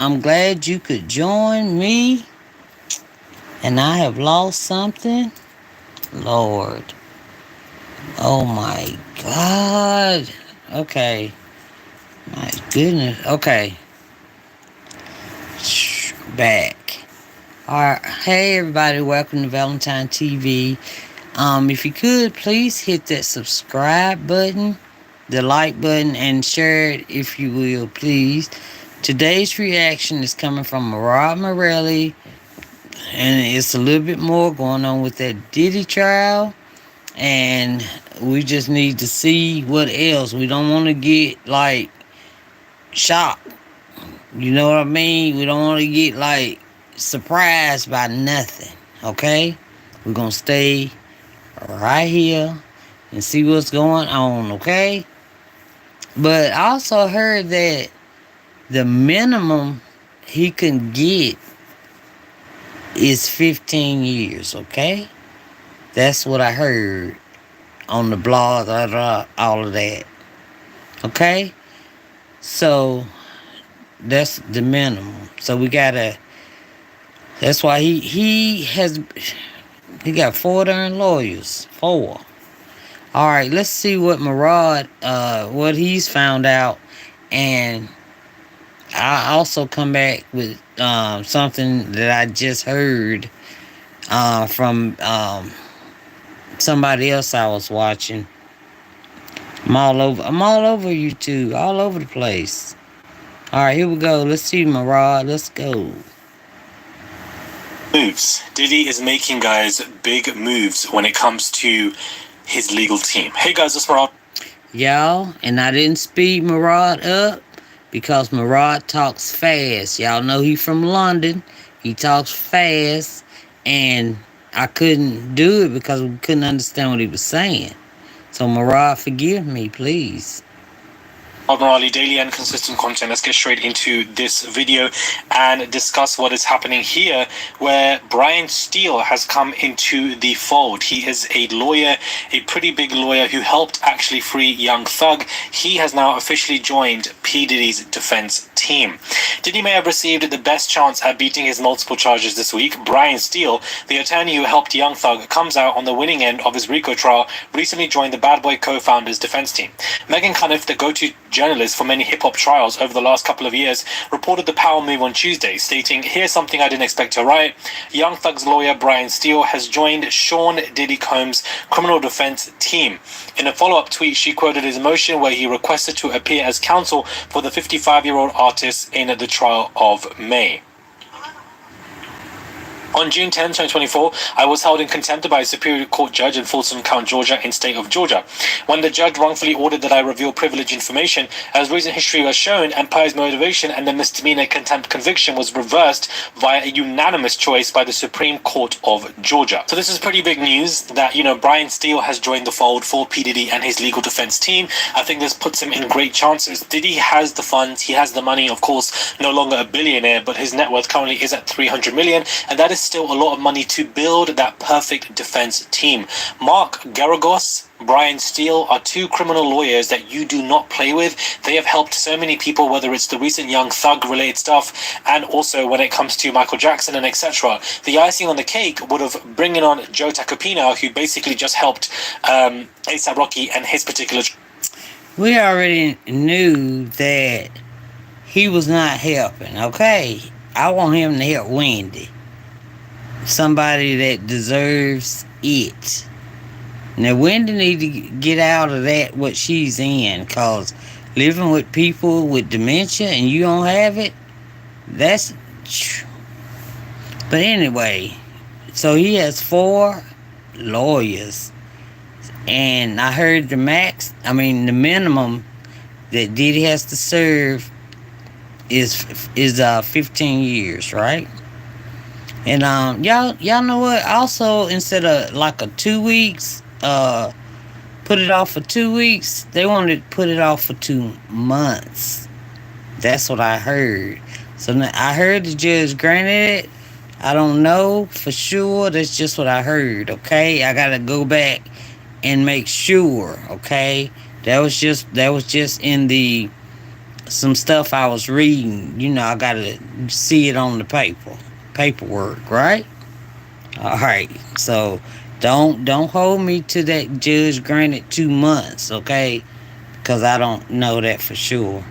I'm glad you could join me, and I have lost something. Lord. Oh my God. Okay. My goodness. Okay. Back. Alright. Hey everybody, welcome to Valentine TV. If you could please hit that subscribe button, the like button, and share it if you will, please. Today's reaction is coming from Rod Morelli, and it's a little bit more going on with that Diddy trial. And we just need to see what else. We don't want to get like shocked. You know what I mean? We don't want to get like surprised by nothing. Okay? We're gonna stay right here and see what's going on, okay? But I also heard that the minimum he can get is 15 years, okay? That's what I heard on the blog, all of that. Okay? So that's the minimum. So we gotta. That's why he got 4 darn lawyers. 4. All right, let's see what Murad what he's found out, and I also come back with something that I just heard from somebody else I was watching. I'm all over. I'm all over YouTube, all over the place. All right, here we go. Let's see, Murad. Let's go. Moves. Diddy is making, guys, big moves when it comes to his legal team. Hey guys, it's Murad. Y'all, and I didn't speed Murad up because Murad talks fast. Y'all know he from London. He talks fast, and I couldn't do it because we couldn't understand what he was saying. So Murad, forgive me, please. Morale, daily and consistent content. Let's get straight into this video and discuss what is happening here, where Brian Steele has come into the fold. He is a lawyer, a pretty big lawyer who helped actually free Young Thug. He has now officially joined P. Diddy's defense team. Diddy may have received the best chance at beating his multiple charges this week. Brian Steele, the attorney who helped Young Thug, comes out on the winning end of his RICO trial, recently joined the Bad Boy co-founders defense team. Megan Cuniff, the go-to journalist for many hip-hop trials over the last couple of years, reported the power move on Tuesday, stating, "Here's something I didn't expect to write. Young Thug's lawyer Brian Steele has joined Sean Diddy Combs' criminal defense team." In a follow-up tweet, she quoted his motion where he requested to appear as counsel for the 55-year-old artist in the trial of May. On June 10, 2024, I was held in contempt by a Superior Court judge in Folsom County, Georgia, in state of Georgia. When the judge wrongfully ordered that I reveal privileged information, as recent history was shown, Empire's motivation and the misdemeanor contempt conviction was reversed via a unanimous choice by the Supreme Court of Georgia. So this is pretty big news that, Brian Steele has joined the fold for P. Diddy and his legal defense team. I think this puts him in great chances. Diddy has the funds, he has the money, of course, no longer a billionaire, but his net worth currently is at $300 million, and that is still a lot of money to build that perfect defense team. Mark Garagos, Brian Steele are 2 criminal lawyers that you do not play with. They have helped so many people, whether it's the recent Young Thug related stuff, and also when it comes to Michael Jackson and etc. The icing on the cake would have bringing on Joe Tacopina, who basically just helped A$AP Rocky and his particular. We already knew that he was not helping, okay? I want him to help Wendy. Somebody that deserves it. Now Wendy need to get out of that what she's in, cause living with people with dementia and you don't have it, that's. But anyway, so he has 4 lawyers, and I heard the minimum that Diddy has to serve is 15 years, right? And y'all know what? Also, instead of like a 2 weeks, put it off for 2 weeks, they wanted to put it off for 2 months. That's what I heard. So now, I heard the judge granted it. I don't know for sure. That's just what I heard. Okay, I gotta go back and make sure. Okay, that was just in the some stuff I was reading. You know, I gotta see it on the paperwork, right? All right. So don't hold me to that judge granted 2 months, okay? Because I don't know that for sure.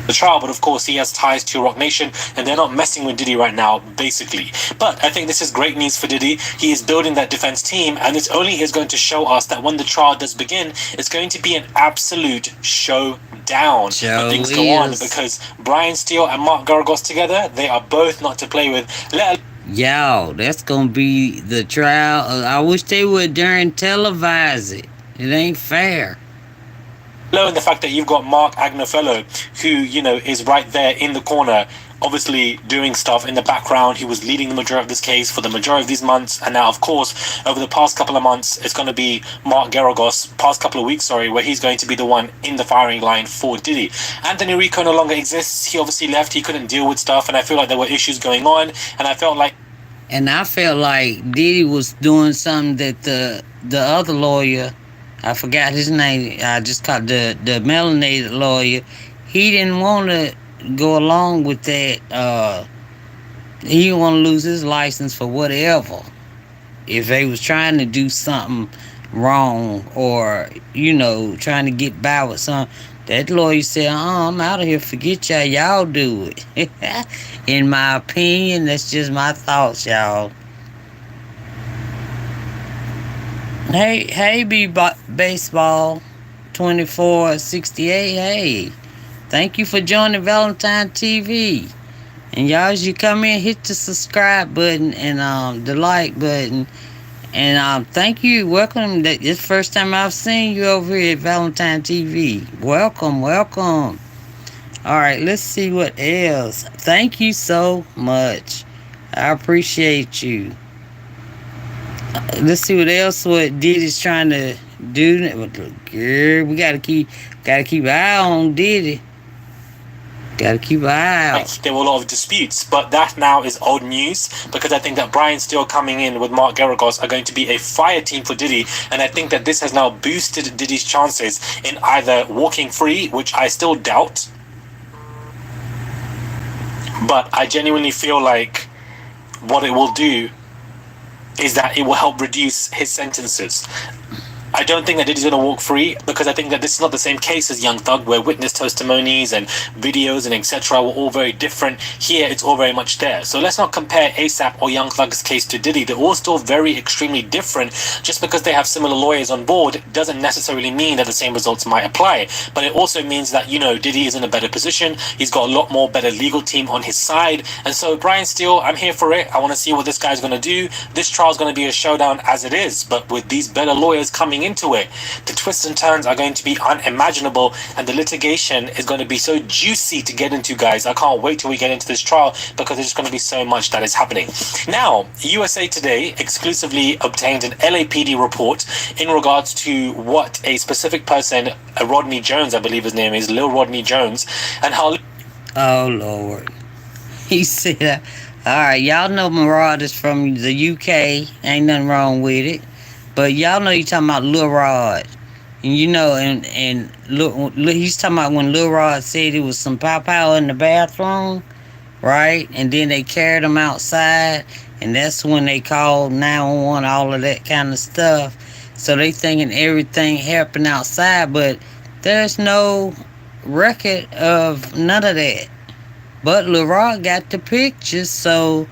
the trial, but of course he has ties to Rock Nation, and they're not messing with Diddy right now, basically. But I think this is great news for Diddy. He is building that defense team, and this only is going to show us that when the trial does begin, it's going to be an absolute showdown when things go on, because Brian Steele and Mark Garagos together, they are both not to play with. Yo, that's gonna be the trial. I wish they would darn televise it. It ain't fair. Low in the fact that you've got Mark Agnofello, who, you know, is right there in the corner, obviously doing stuff in the background. He was leading the majority of this case for the majority of these months, and now, of course, over the past couple of months, it's going to be Mark Garagos, past couple of weeks, sorry, where he's going to be the one in the firing line for Diddy. Anthony Rico no longer exists. He obviously left. He couldn't deal with stuff, and I feel like there were issues going on, and I felt like Diddy was doing something that the other lawyer, I forgot his name. I just called the melanated lawyer. He didn't want to go along with that. He didn't want to lose his license for whatever. If they was trying to do something wrong, or trying to get by with something, that lawyer said, I'm out of here. Forget y'all. Y'all do it. In my opinion, that's just my thoughts, y'all. Hey, baseball 2468. Hey, thank you for joining Valentine TV. And y'all, as you come in, hit the subscribe button and the like button. And thank you. Welcome. This is the first time I've seen you over here at Valentine TV. Welcome. All right, let's see what else. Thank you so much. I appreciate you. Let's see what Diddy's trying to do. Girl, we gotta keep an eye on Diddy. Gotta keep an eye out. There were a lot of disputes, but that now is old news, because I think that Brian Steele coming in with Mark Garagos are going to be a fire team for Diddy, and I think that this has now boosted Diddy's chances in either walking free, which I still doubt, but I genuinely feel like what it will do is that it will help reduce his sentences. I don't think that Diddy's going to walk free, because I think that this is not the same case as Young Thug, where witness testimonies and videos and etc. were all very different. Here, it's all very much there. So let's not compare ASAP or Young Thug's case to Diddy. They're all still very extremely different. Just because they have similar lawyers on board doesn't necessarily mean that the same results might apply. But it also means that, Diddy is in a better position. He's got a lot more better legal team on his side. And so Brian Steele, I'm here for it. I want to see what this guy's going to do. This trial is going to be a showdown as it is. But with these better lawyers coming into it, the twists and turns are going to be unimaginable, and the litigation is going to be so juicy to get into, guys. I can't wait till we get into this trial, because there's just going to be so much that is happening. Now, USA Today exclusively obtained an LAPD report in regards to what a specific person, Rodney Jones, I believe his name is, Lil Rodney Jones, and how... Oh, Lord. He said, all right, y'all know Murad is from the UK. Ain't nothing wrong with it. But y'all know you talking about Lil Rod. And he's talking about when Lil Rod said it was some pow in the bathroom, right? And then they carried him outside, and that's when they called 911, all of that kind of stuff. So they thinking everything happened outside, but there's no record of none of that. But Lil Rod got the pictures, so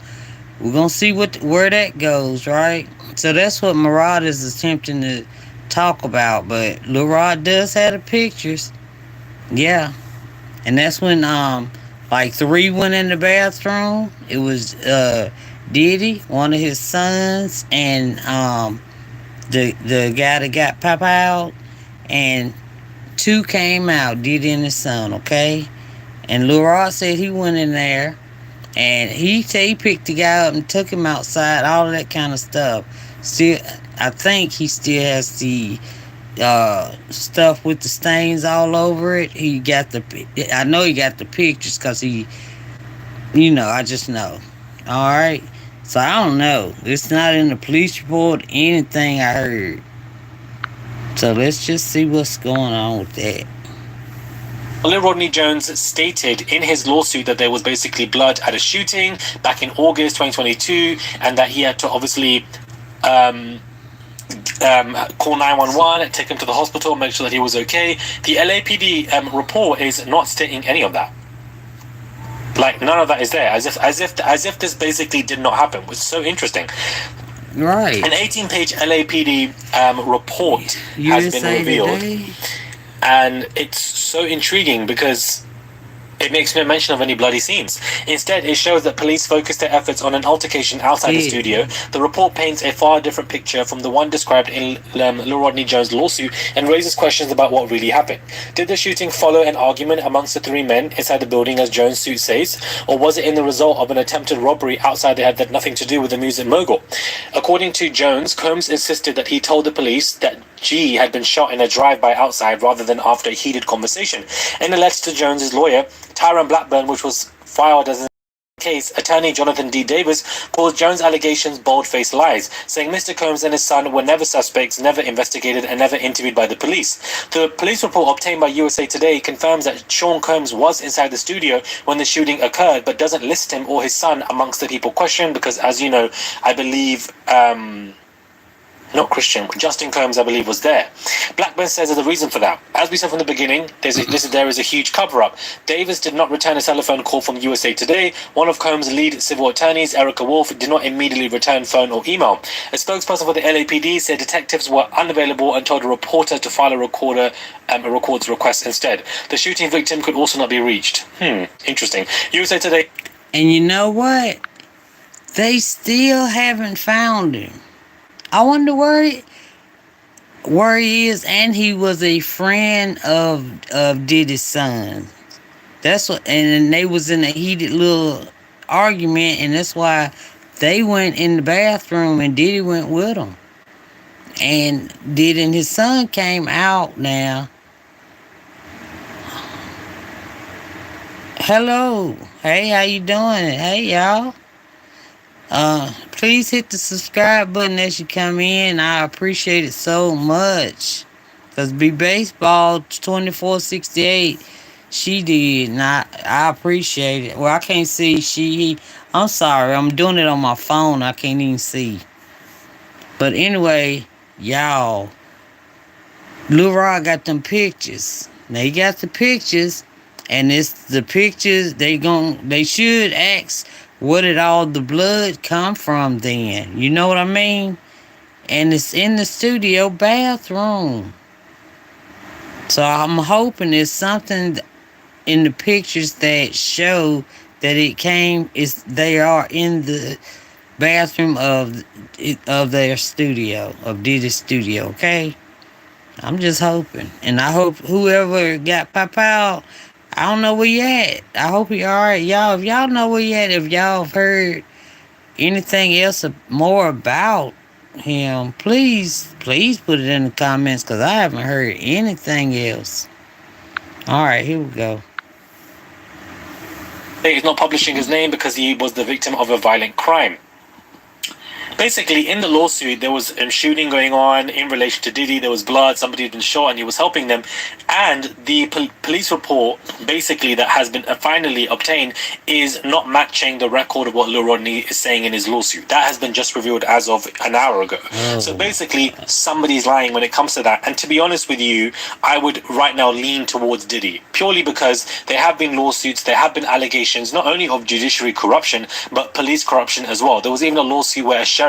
we're gonna see where that goes, right? So that's what Murad is attempting to talk about. But Lil Rod does have the pictures. Yeah. And that's when like 3 went in the bathroom. It was Diddy, one of his sons, and the guy that got pop out, and 2 came out, Diddy and his son, okay? And Lil Rod said he went in there, and he said he picked the guy up and took him outside, all of that kind of stuff. Still, I think he still has the stuff with the stains all over it. I know he got the pictures, because he, I just know. All right. So I don't know. It's not in the police report, anything I heard. So let's just see what's going on with that. Lil Rodney Jones stated in his lawsuit that there was basically blood at a shooting back in August 2022, and that he had to obviously call 911, take him to the hospital, make sure that he was okay. The LAPD report is not stating any of that. Like, none of that is there, as if this basically did not happen. It's so interesting. Right. An 18-page LAPD report has been revealed, and it's so intriguing because it makes no mention of any bloody scenes. Instead, it shows that police focused their efforts on an altercation outside the studio. The report paints a far different picture from the one described in Lil Rodney Jones' lawsuit and raises questions about what really happened. Did the shooting follow an argument amongst the three men inside the building, as Jones' suit says, or was it in the result of an attempted robbery outside that had nothing to do with the music mogul? According to Jones, Combs insisted that he told the police that G had been shot in a drive-by outside rather than after a heated conversation. In a letter to Jones's lawyer, Tyrone Blackburn, which was filed as a case, attorney Jonathan D. Davis called Jones' allegations bold-faced lies, saying Mr. Combs and his son were never suspects, never investigated, and never interviewed by the police. The police report obtained by USA Today confirms that Sean Combs was inside the studio when the shooting occurred, but doesn't list him or his son amongst the people questioned because, as you know, I believe not Christian, Justin Combs, I believe, was there. Blackburn says there's a reason for that. As we said from the beginning, there is a huge cover-up. Davis did not return a telephone call from USA Today. One of Combs' lead civil attorneys, Erica Wolf, did not immediately return phone or email. A spokesperson for the LAPD said detectives were unavailable and told a reporter to file a records request instead. The shooting victim could also not be reached. Interesting. USA Today. And you know what? They still haven't found him. I wonder where he is, and he was a friend of Diddy's son. That's what, and they was in a heated little argument, and that's why they went in the bathroom, and Diddy went with them. And Diddy and his son came out now. Hello, hey, how you doing? Hey, y'all. Please hit the subscribe button as you come in. I appreciate it so much. Because Be Baseball 2468, she did. And I appreciate it. Well, I can't see he. I'm sorry. I'm doing it on my phone. I can't even see. But anyway, y'all. Lil Rod got them pictures. They got the pictures. And it's the pictures. They should ask, where did all the blood come from then? You know what I mean? And it's in the studio bathroom. So I'm hoping it's something in the pictures that show that they are in the bathroom of their studio, of Diddy's studio, okay? I'm just hoping. And I hope whoever got Pop out, I don't know where you at. I hope he alright. Y'all, if y'all know where you at, if y'all have heard anything else more about him, please put it in the comments, because I haven't heard anything else. Alright, here we go. He's not publishing his name because he was the victim of a violent crime. Basically, in the lawsuit, there was a shooting going on in relation to Diddy. There was blood. Somebody had been shot, and he was helping them. And the police report, basically, that has been finally obtained, is not matching the record of what Lil Rodney is saying in his lawsuit. That has been just revealed as of an hour ago. So basically, somebody's lying when it comes to that. And to be honest with you, I would right now lean towards Diddy, purely because there have been lawsuits, there have been allegations, not only of judiciary corruption, but police corruption as well. There was even a lawsuit where a sheriff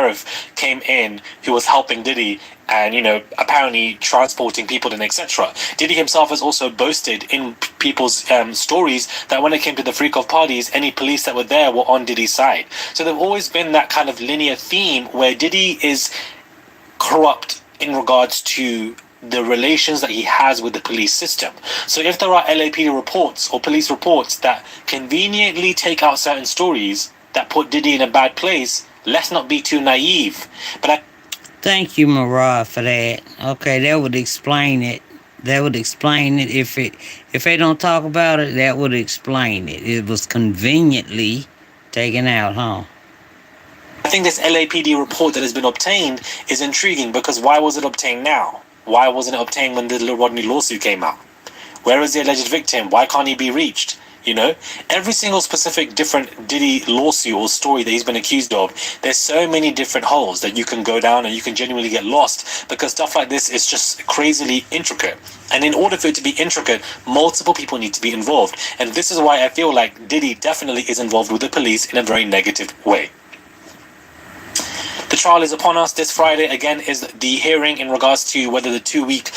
came in who was helping Diddy and, apparently transporting people and etc. Diddy himself has also boasted in people's stories that when it came to the freak-off parties, any police that were there were on Diddy's side. So there's always been that kind of linear theme where Diddy is corrupt in regards to the relations that he has with the police system. So if there are LAPD reports or police reports that conveniently take out certain stories that put Diddy in a bad place, let's not be too naive. Thank you, Marah, for that. Okay, that would explain it. If they don't talk about it, that would explain it. It was conveniently taken out, huh? I think this LAPD report that has been obtained is intriguing because why was it obtained now? Why wasn't it obtained when the Lil Rodney lawsuit came out? Where is the alleged victim? Why can't he be reached? You know, every single specific different Diddy lawsuit or story that he's been accused of, there's so many different holes that you can go down and you can genuinely get lost, because stuff like this is just crazily intricate. And in order for it to be intricate, multiple people need to be involved. And this is why I feel like Diddy definitely is involved with the police in a very negative way. The trial is upon us. This Friday, again, is the hearing in regards to whether the 2-week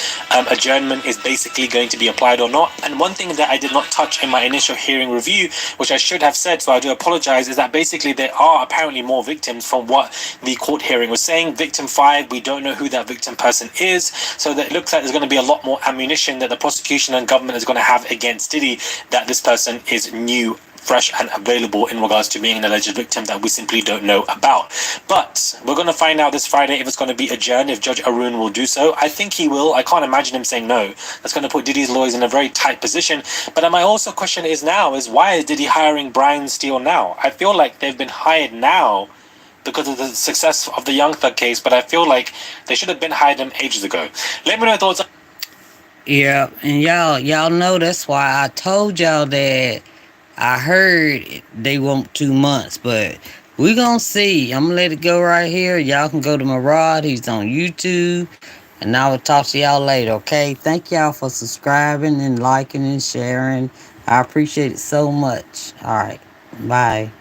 adjournment is basically going to be applied or not. And one thing that I did not touch in my initial hearing review, which I should have said, so I do apologize, is that basically there are apparently more victims from what the court hearing was saying. Victim 5, we don't know who that victim person is. So that it looks like there's going to be a lot more ammunition that the prosecution and government is going to have against Diddy, that this person is new, fresh and available in regards to being an alleged victim that we simply don't know about. But we're going to find out this Friday if it's going to be adjourned, if Judge Arun will do so. I think he will. I can't imagine him saying no. That's going to put Diddy's lawyers in a very tight position. But my also question is now is, why is Diddy hiring Brian Steele now? I feel like they've been hired now because of the success of the Young Thug case, but I feel like they should have been hired them ages ago. Let me know your thoughts. Yeah, and y'all know that's why I told y'all that I heard they want 2 months, but we gonna see. I'm gonna let it go right here. Y'all can go to Murad. He's on YouTube. And I will talk to y'all later, okay? Thank y'all for subscribing and liking and sharing. I appreciate it so much. All right. Bye.